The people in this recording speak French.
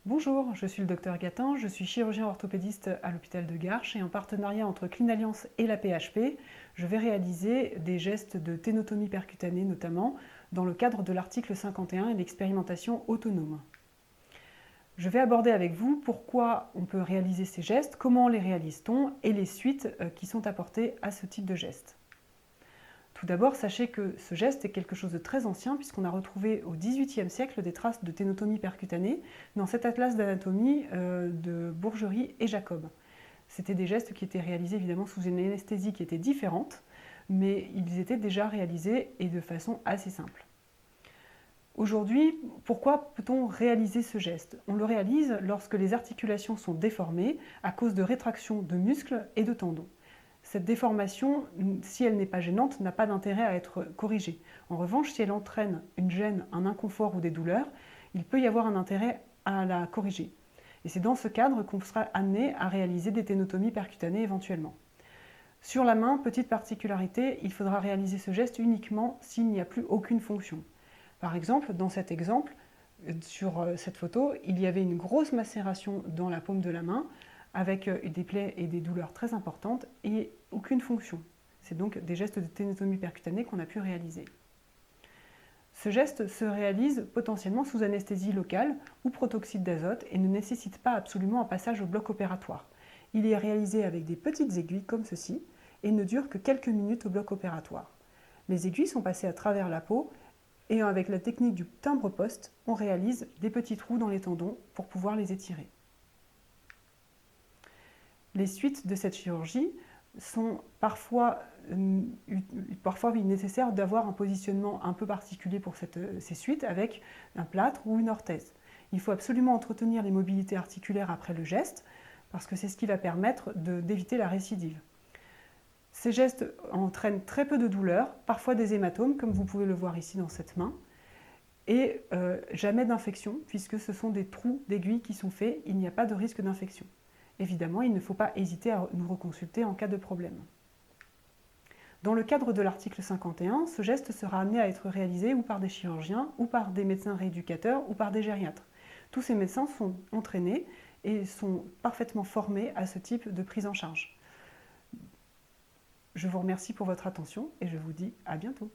Bonjour, je suis le docteur Gatin, je suis chirurgien orthopédiste à l'hôpital de Garches et en partenariat entre Clinalliance et la PHP, je vais réaliser des gestes de ténotomie percutanée notamment dans le cadre de l'article 51 et l'expérimentation autonome. Je vais aborder avec vous pourquoi on peut réaliser ces gestes, comment les réalise-t-on et les suites qui sont apportées à ce type de geste. Tout d'abord, sachez que ce geste est quelque chose de très ancien puisqu'on a retrouvé au XVIIIe siècle des traces de ténotomie percutanée dans cet atlas d'anatomie de Bourgerie et Jacob. C'était des gestes qui étaient réalisés évidemment sous une anesthésie qui était différente, mais ils étaient déjà réalisés et de façon assez simple. Aujourd'hui, pourquoi peut-on réaliser ce geste? On le réalise lorsque les articulations sont déformées à cause de rétraction de muscles et de tendons. Cette déformation, si elle n'est pas gênante, n'a pas d'intérêt à être corrigée. En revanche, si elle entraîne une gêne, un inconfort ou des douleurs, il peut y avoir un intérêt à la corriger. Et c'est dans ce cadre qu'on sera amené à réaliser des ténotomies percutanées éventuellement. Sur la main, petite particularité, il faudra réaliser ce geste uniquement s'il n'y a plus aucune fonction. Par exemple, dans cet exemple, sur cette photo, il y avait une grosse macération dans la paume de la main, avec des plaies et des douleurs très importantes et aucune fonction. C'est donc des gestes de ténotomie percutanée qu'on a pu réaliser. Ce geste se réalise potentiellement sous anesthésie locale ou protoxyde d'azote et ne nécessite pas absolument un passage au bloc opératoire. Il est réalisé avec des petites aiguilles comme ceci et ne dure que quelques minutes au bloc opératoire. Les aiguilles sont passées à travers la peau et avec la technique du timbre-poste, on réalise des petits trous dans les tendons pour pouvoir les étirer. Les suites de cette chirurgie sont parfois nécessaire d'avoir un positionnement un peu particulier pour ces suites avec un plâtre ou une orthèse. Il faut absolument entretenir les mobilités articulaires après le geste parce que c'est ce qui va permettre d'éviter la récidive. Ces gestes entraînent très peu de douleur, parfois des hématomes comme vous pouvez le voir ici dans cette main, et jamais d'infection puisque ce sont des trous d'aiguilles qui sont faits, il n'y a pas de risque d'infection. Évidemment, il ne faut pas hésiter à nous reconsulter en cas de problème. Dans le cadre de l'article 51, ce geste sera amené à être réalisé ou par des chirurgiens, ou par des médecins rééducateurs, ou par des gériatres. Tous ces médecins sont entraînés et sont parfaitement formés à ce type de prise en charge. Je vous remercie pour votre attention et je vous dis à bientôt.